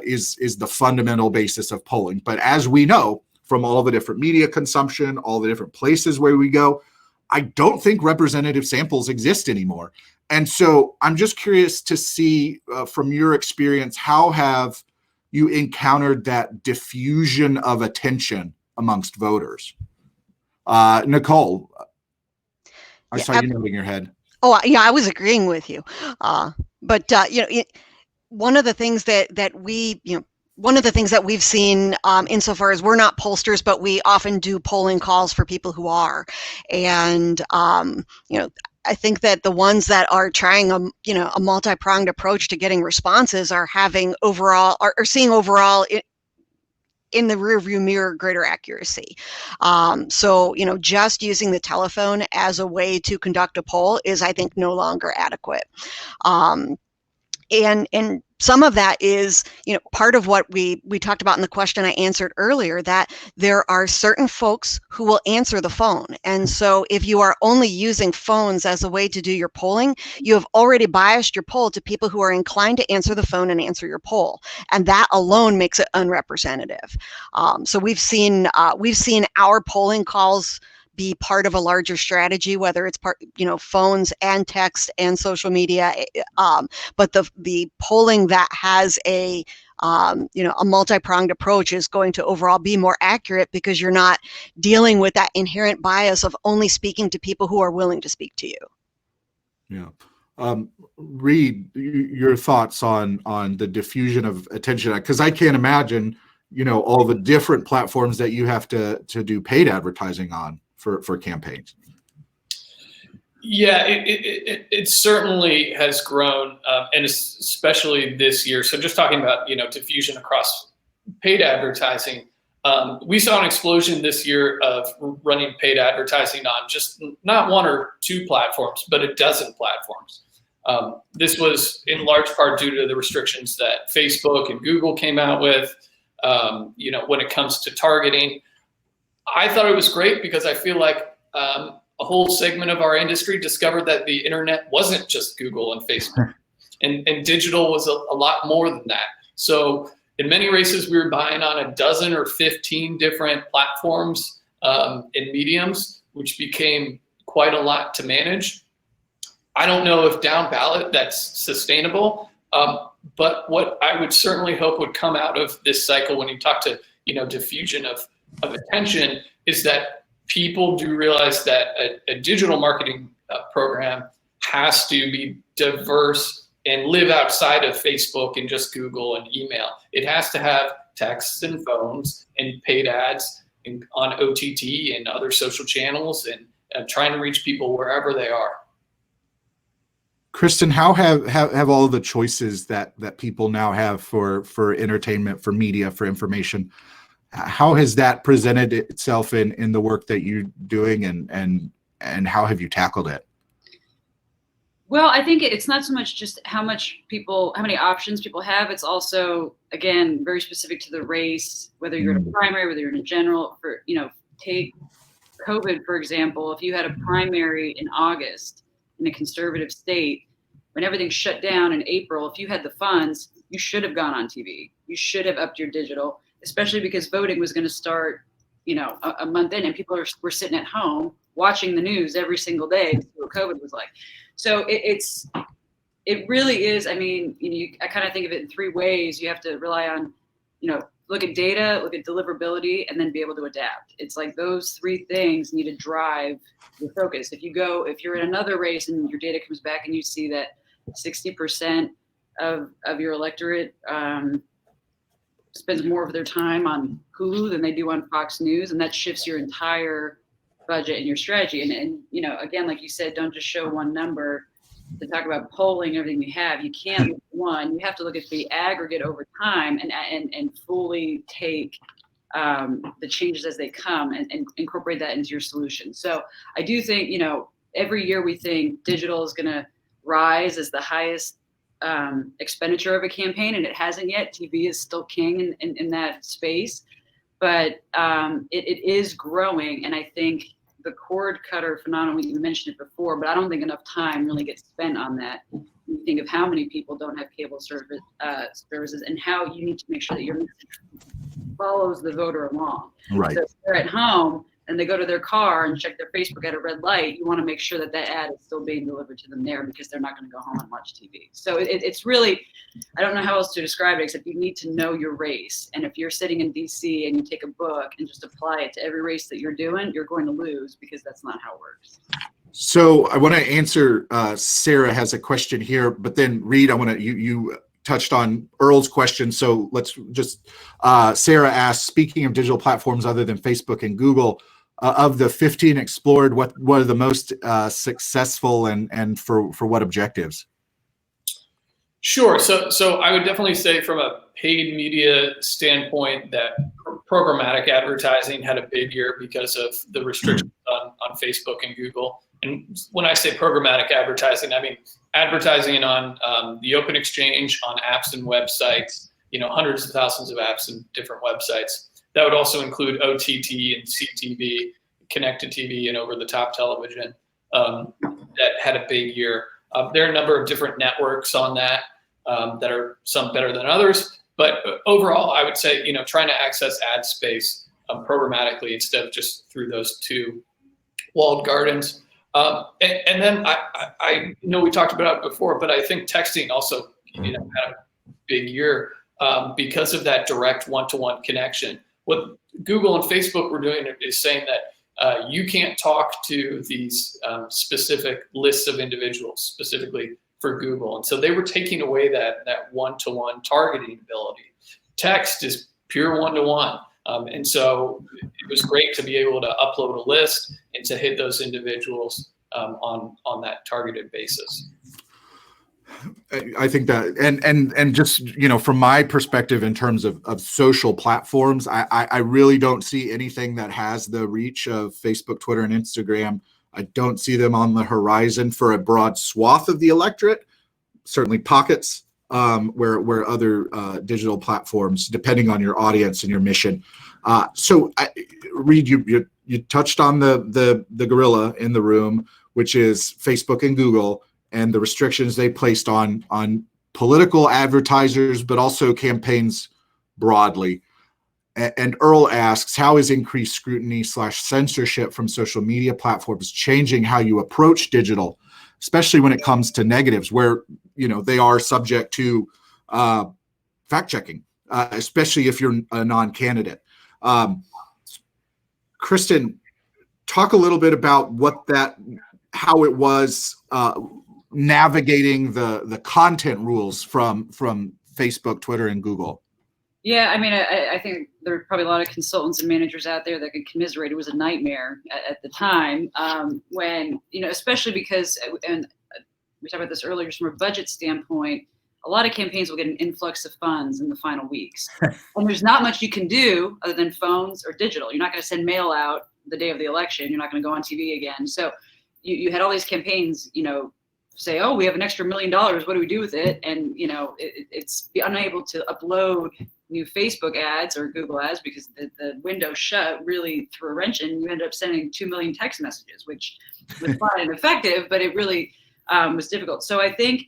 is the fundamental basis of polling. But as we know from all the different media consumption, all the different places where we go, I don't think representative samples exist anymore. And so I'm just curious to see from your experience, how have you encountered that diffusion of attention amongst voters? Nicole, I saw you nodding your head. Oh, yeah, I was agreeing with you. One of the things that we've seen insofar as we're not pollsters, but we often do polling calls for people who are. And, I think that the ones that are trying a multi-pronged approach to getting responses are seeing overall in the rearview mirror greater accuracy. So just using the telephone as a way to conduct a poll is, I think, no longer adequate. And some of that is, part of what we talked about in the question I answered earlier, that there are certain folks who will answer the phone. And so if you are only using phones as a way to do your polling, you have already biased your poll to people who are inclined to answer the phone and answer your poll. And that alone makes it unrepresentative. So we've seen our polling calls be part of a larger strategy, whether it's phones and text and social media. But the polling that has a multi-pronged approach is going to overall be more accurate, because you're not dealing with that inherent bias of only speaking to people who are willing to speak to you. Yeah. Reed, your thoughts on the diffusion of attention, because I can't imagine, all the different platforms that you have to do paid advertising on for campaigns. Yeah, it certainly has grown, and especially this year. So just talking about diffusion across paid advertising, We saw an explosion this year of running paid advertising on just not one or two platforms, but a dozen platforms. This was in large part due to the restrictions that Facebook and Google came out with, when it comes to targeting. I thought it was great because I feel like a whole segment of our industry discovered that the internet wasn't just Google and Facebook, and digital was a lot more than that. So in many races, we were buying on a dozen or 15 different platforms and mediums, which became quite a lot to manage. I don't know if down ballot that's sustainable, but what I would certainly hope would come out of this cycle when you talk to, diffusion of attention is that people do realize that a digital marketing program has to be diverse and live outside of Facebook and just Google and email. It has to have texts and phones and paid ads on OTT and other social channels and trying to reach people wherever they are. Kristen, how have all the choices that people now have for entertainment, for media, for information, how has that presented itself in the work that you're doing, and how have you tackled it? Well, I think it's not so much just how many options people have. It's also, again, very specific to the race, whether you're in a primary, whether you're in a general. Take COVID, for example. If you had a primary in August in a conservative state, when everything shut down in April, if you had the funds, you should have gone on TV. You should have upped your digital, especially because voting was going to start, a month in, and people were sitting at home watching the news every single day to see what COVID was like. So it really is. I mean, I kind of think of it in three ways. You have to rely on, look at data, look at deliverability, and then be able to adapt. It's like those three things need to drive your focus. If you're in another race and your data comes back and you see that 60% of your electorate spends more of their time on Hulu than they do on Fox News, and that shifts your entire budget and your strategy. And again, like you said, don't just show one number to talk about polling everything you have. You can't look at one. You have to look at the aggregate over time and fully take the changes as they come and incorporate that into your solution. So I do think, every year we think digital is going to rise as the highest expenditure of a campaign, and it hasn't yet. TV is still king in that space, but it is growing. And I think the cord cutter phenomenon, you mentioned it before, but I don't think enough time really gets spent on that. You think of how many people don't have cable services and how you need to make sure that your message follows the voter along. Right. So if they're at home and they go to their car and check their Facebook at a red light, you want to make sure that ad is still being delivered to them there, because they're not going to go home and watch TV. So it's really, I don't know how else to describe it, except you need to know your race. And if you're sitting in DC and you take a book and just apply it to every race that you're doing, you're going to lose, because that's not how it works. So I want to answer, Sarah has a question here, but then Reed, I want to, you touched on Earl's question. So let's just, Sarah asked, speaking of digital platforms other than Facebook and Google, of the 15 explored, what are the most successful and for what objectives? Sure. So I would definitely say from a paid media standpoint that programmatic advertising had a big year because of the restrictions on Facebook and Google. And when I say programmatic advertising, I mean advertising on the open exchange, on apps and websites, hundreds of thousands of apps and different websites. That would also include OTT and CTV, connected TV and over-the-top television that had a big year. There are a number of different networks on that that are some better than others. But overall, I would say, trying to access ad space programmatically instead of just through those two walled gardens. And then I know we talked about it before, but I think texting also had a big year because of that direct one-to-one connection. What Google and Facebook were doing is saying that you can't talk to these specific lists of individuals, specifically for Google. And so they were taking away that one-to-one targeting ability. Text is pure one-to-one. And so it was great to be able to upload a list and to hit those individuals on that targeted basis. I think that, and just, from my perspective in terms of social platforms, I really don't see anything that has the reach of Facebook, Twitter, and Instagram. I don't see them on the horizon for a broad swath of the electorate. Certainly pockets where other digital platforms, depending on your audience and your mission. So, Reed, you touched on the gorilla in the room, which is Facebook and Google, and the restrictions they placed on political advertisers, but also campaigns broadly. And Earl asks, how is increased scrutiny / censorship from social media platforms changing how you approach digital, especially when it comes to negatives, where they are subject to fact checking, especially if you're a non-candidate? Kristen, talk a little bit about how it was navigating the content rules from Facebook, Twitter, and Google. Yeah, I mean, I think there are probably a lot of consultants and managers out there that could commiserate. It was a nightmare at the time when, especially because, and we talked about this earlier, just from a budget standpoint, a lot of campaigns will get an influx of funds in the final weeks. And there's not much you can do other than phones or digital. You're not going to send mail out the day of the election. You're not going to go on TV again. So you had all these campaigns, say, oh, we have an extra $1 million. What do we do with it? And, it's unable to upload new Facebook ads or Google ads because the window shut really threw a wrench in. You ended up sending 2 million text messages, which was fun and effective, but it really was difficult. So I think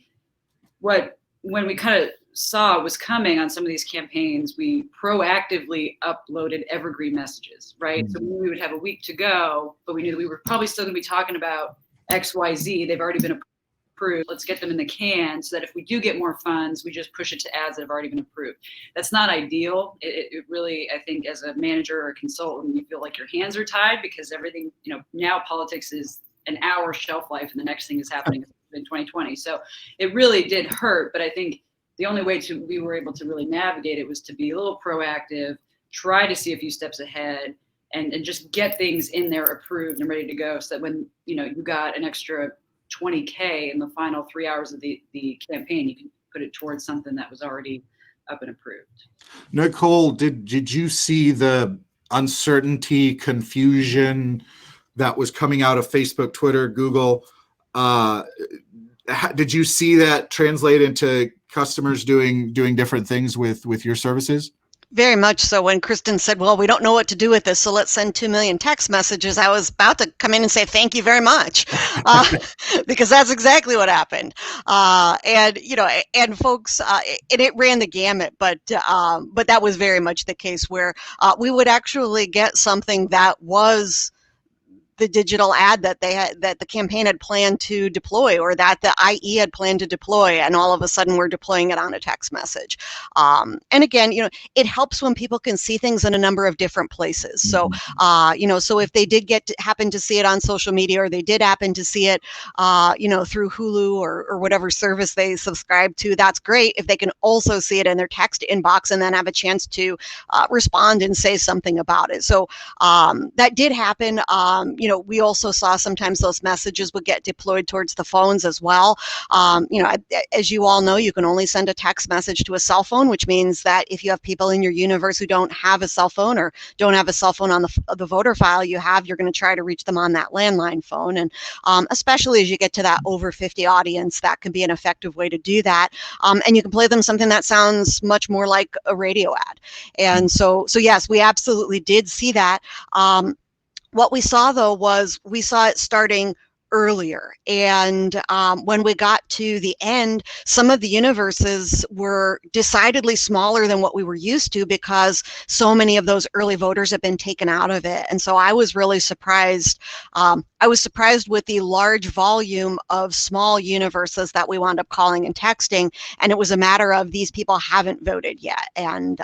when we kind of saw was coming on some of these campaigns, we proactively uploaded evergreen messages, right? Mm-hmm. So we would have a week to go, but we knew that we were probably still going to be talking about XYZ. They've already been approved. Let's get them in the can so that if we do get more funds, we just push it to ads that have already been approved. That's not ideal. It really, I think, as a manager or a consultant, you feel like your hands are tied because everything, now politics is an hour shelf life and the next thing is happening in 2020. So it really did hurt, but I think the only way we were able to really navigate it was to be a little proactive, try to see a few steps ahead, and just get things in there approved and ready to go, so that when you got an extra $20K in the final 3 hours of the campaign, you can put it towards something that was already up and approved. Nicole, did you see the uncertainty, confusion that was coming out of Facebook, Twitter, Google? Did you see that translate into customers doing different things with your services? Very much so. When Kristen said, well, we don't know what to do with this, so let's send 2 million text messages, I was about to come in and say, thank you very much, because that's exactly what happened. And folks, and it ran the gamut, but that was very much the case where we would actually get something that was the digital ad that the campaign had planned to deploy, or that the IE had planned to deploy, and all of a sudden we're deploying it on a text message. And again, it helps when people can see things in a number of different places. So, so if they did happen to see it on social media, or they did happen to see it, through Hulu or whatever service they subscribe to, that's great. If they can also see it in their text inbox and then have a chance to respond and say something about it. So that did happen. We also saw sometimes those messages would get deployed towards the phones as well. As you all know, you can only send a text message to a cell phone, which means that if you have people in your universe who don't have a cell phone or don't have a cell phone on the voter file you have, you're going to try to reach them on that landline phone. And especially as you get to that over 50 audience, that can be an effective way to do that. And you can play them something that sounds much more like a radio ad. And so yes, we absolutely did see that. What we saw, though, was we saw it starting earlier. And when we got to the end, some of the universes were decidedly smaller than what we were used to, because so many of those early voters have been taken out of it. And so I was really surprised. I was surprised with the large volume of small universes that we wound up calling and texting. And it was a matter of, these people haven't voted yet. And,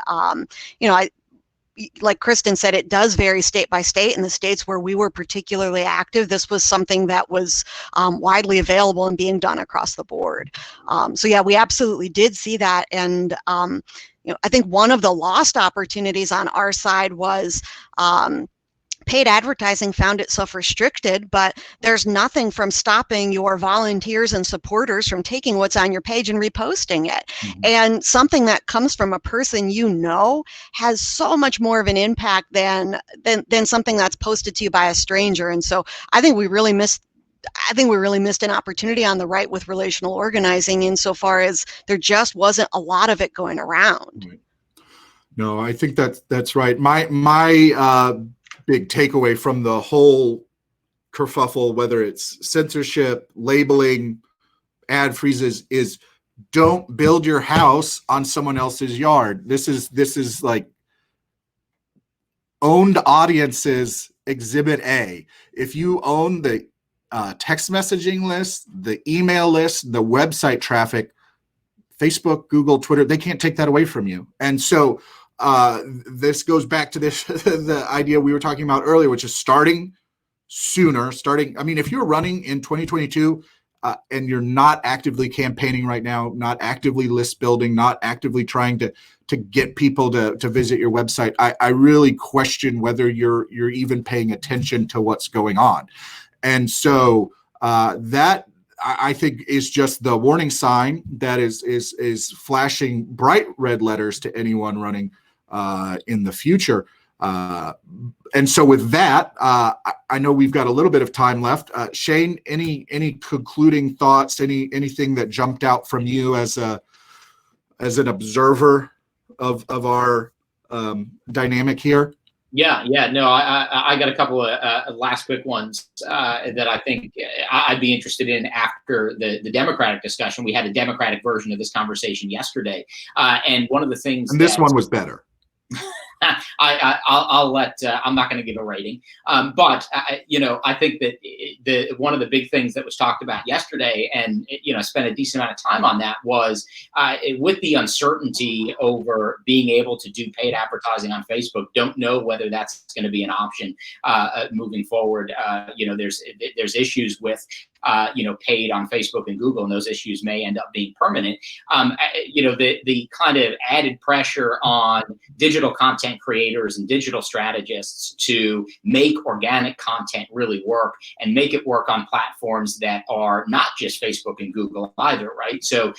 like Kristen said, it does vary state by state. In the states where we were particularly active, this was something that was widely available and being done across the board. So yeah, we absolutely did see that. And I think one of the lost opportunities on our side was paid advertising found itself restricted, but there's nothing from stopping your volunteers and supporters from taking what's on your page and reposting it. Mhm. And something that comes from a person has so much more of an impact than something that's posted to you by a stranger. And so I think we really missed an opportunity on the right with relational organizing insofar as there just wasn't a lot of it going around. Right. No, I think that's right. My big takeaway from the whole kerfuffle, whether it's censorship, labeling, ad freezes, is don't build your house on someone else's yard. This is like owned audiences exhibit A. If you own the text messaging list, the email list, the website traffic, Facebook, Google, Twitter, they can't take that away from you. And so this goes back to the idea we were talking about earlier, which is starting sooner. I mean, if you're running in 2022 and you're not actively campaigning right now, not actively list building, not actively trying to get people to visit your website, I really question whether you're even paying attention to what's going on. And so that, I think, is just the warning sign that is flashing bright red letters to anyone running in the future. And so with that, I know we've got a little bit of time left. Shane, any concluding thoughts? Anything that jumped out from you as an observer of our dynamic here? Yeah. No, I got a couple of last quick ones that I think I'd be interested in after the Democratic discussion. We had a Democratic version of this conversation yesterday, and one of the things. And this one was better. I'll let. I'm not going to give a rating, but I think that one of the big things that was talked about yesterday, and I spent a decent amount of time on that, was with the uncertainty over being able to do paid advertising on Facebook. Don't know whether that's going to be an option moving forward. There's issues with paid on Facebook and Google, and those issues may end up being permanent. The kind of added pressure on digital content creators and digital strategists to make organic content really work and make it work on platforms that are not just Facebook and Google either, right? So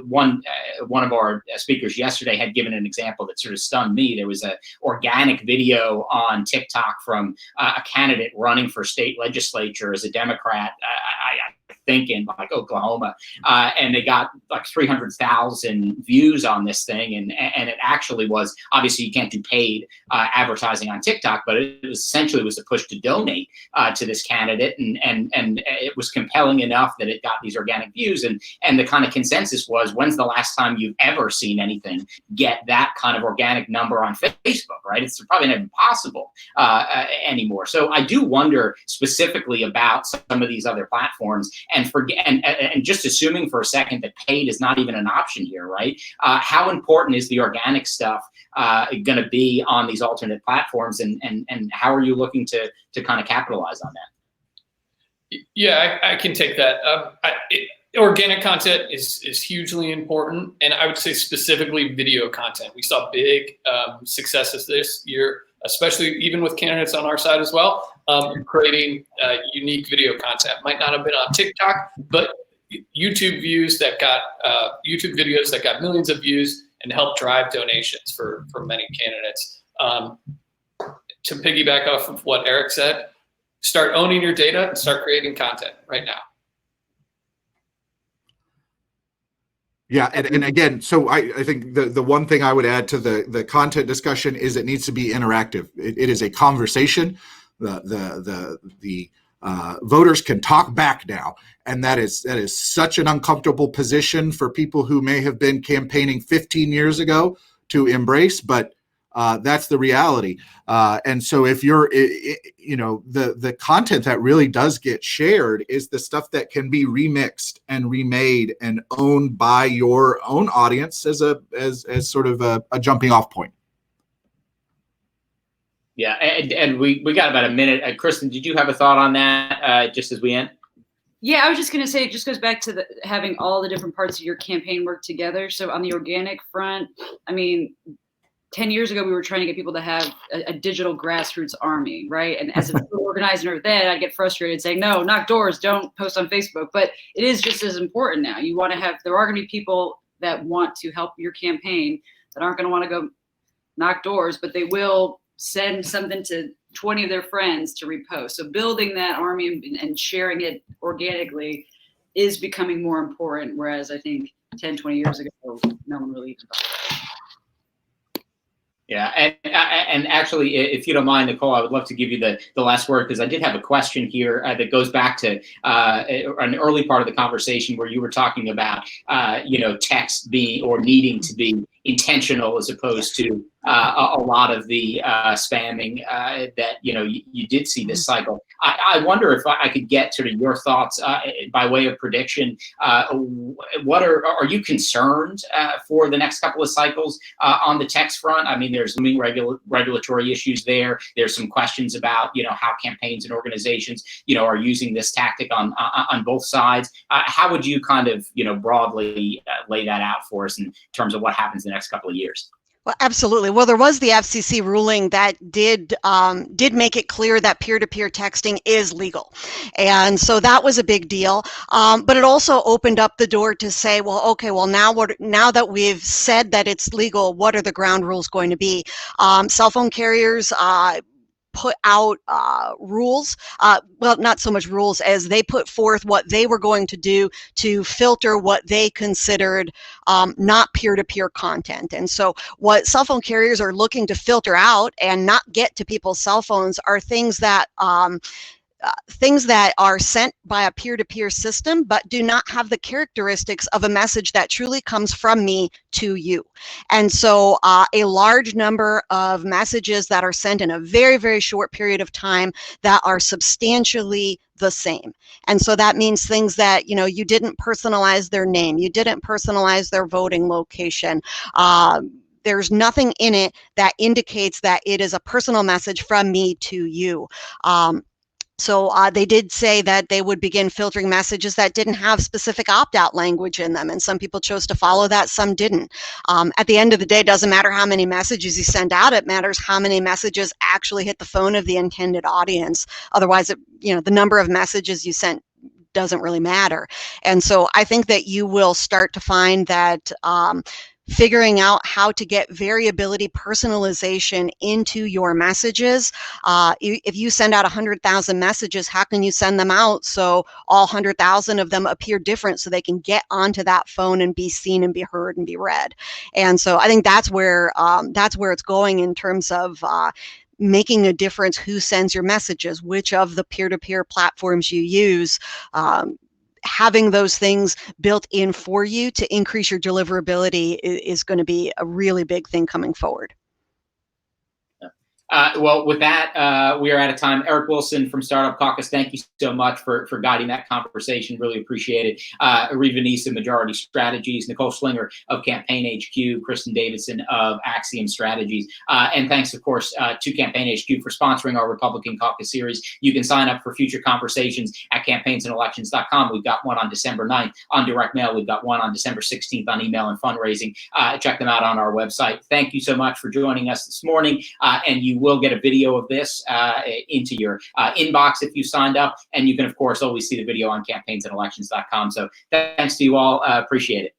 one of our speakers yesterday had given an example that sort of stunned me. There was an organic video on TikTok from a candidate running for state legislature as a Democrat, I think in like Oklahoma, and they got like 300,000 views on this thing, and it actually was, obviously you can't do paid advertising on TikTok, but it was essentially a push to donate to this candidate, and it was compelling enough that it got these organic views, and the kind of consensus was, when's the last time you've ever seen anything get that kind of organic number on Facebook, right? It's probably not even possible anymore. So I do wonder specifically about some of these other platforms, and just assuming for a second that paid is not even an option here, right? How important is the organic stuff going to be on these alternate platforms, and how are you looking to kind of capitalize on that? Yeah, I can take that. Organic content is hugely important, and I would say specifically video content. We saw big successes this year, especially even with candidates on our side as well, creating unique video content. Might not have been on TikTok, but YouTube videos that got millions of views and helped drive donations for many candidates. To piggyback off of what Eric said, start owning your data and start creating content right now. Yeah, and again, so I think the one thing I would add to the content discussion is it needs to be interactive. It is a conversation. The voters can talk back now, and that is such an uncomfortable position for people who may have been campaigning 15 years ago to embrace, but that's the reality. And so if you're, the content that really does get shared is the stuff that can be remixed and remade and owned by your own audience as sort of a jumping off point. Yeah, and we got about a minute. Kristen, did you have a thought on that just as we end? Yeah, I was just going to say, it just goes back to having all the different parts of your campaign work together. So on the organic front, I mean, 10 years ago, we were trying to get people to have a digital grassroots army, right? And as an organizer then, I get frustrated saying, no, knock doors, don't post on Facebook. But it is just as important now. You want to have, there are going to be people that want to help your campaign that aren't going to want to go knock doors, but they will send something to 20 of their friends to repost. So building that army and sharing it organically is becoming more important, whereas I think 10, 20 years ago, no one really even thought about it. Yeah, and actually, if you don't mind, Nicole, I would love to give you the last word, because I did have a question here that goes back to an early part of the conversation where you were talking about text being or needing to be intentional as opposed to a lot of the spamming that you did see this cycle. I wonder if I could get sort of your thoughts by way of prediction. What are you concerned for the next couple of cycles on the text front? I mean, there's looming regulatory issues there. There's some questions about how campaigns and organizations are using this tactic on both sides. How would you kind of broadly lay that out for us in terms of what happens in the next couple of years? Well, absolutely. Well, there was the FCC ruling that did make it clear that peer-to-peer texting is legal, and so that was a big deal. But it also opened up the door to say, well, okay, well now that we've said that it's legal, what are the ground rules going to be? Cell phone carriers put out rules, well, not so much rules as they put forth what they were going to do to filter what they considered not peer-to-peer content. And so what cell phone carriers are looking to filter out and not get to people's cell phones are things that are sent by a peer-to-peer system, but do not have the characteristics of a message that truly comes from me to you. And so a large number of messages that are sent in a very, very short period of time that are substantially the same. And so that means things that, you didn't personalize their name, you didn't personalize their voting location. There's nothing in it that indicates that it is a personal message from me to you. So they did say that they would begin filtering messages that didn't have specific opt-out language in them, and some people chose to follow that, some didn't. At the end of the day, it doesn't matter how many messages you send out, it matters how many messages actually hit the phone of the intended audience. Otherwise, the number of messages you sent doesn't really matter. And so I think that you will start to find that figuring out how to get variability, personalization into your messages. If you send out 100,000 messages, how can you send them out so all 100,000 of them appear different so they can get onto that phone and be seen and be heard and be read? And so I think that's where it's going in terms of making a difference who sends your messages, which of the peer-to-peer platforms you use. Having those things built in for you to increase your deliverability is going to be a really big thing coming forward. Well, with that, we are out of time. Eric Wilson from Startup Caucus, thank you so much for guiding that conversation. Really appreciate it. Reva Nisa, Majority Strategies, Nicole Schlinger of Campaign HQ, Kristen Davidson of Axiom Strategies. And thanks, of course, to Campaign HQ for sponsoring our Republican Caucus series. You can sign up for future conversations at campaignsandelections.com. We've got one on December 9th on direct mail. We've got one on December 16th on email and fundraising. Check them out on our website. Thank you so much for joining us this morning. And you will get a video of this into your inbox if you signed up. And you can, of course, always see the video on campaignsandelections.com. So thanks to you all. Appreciate it.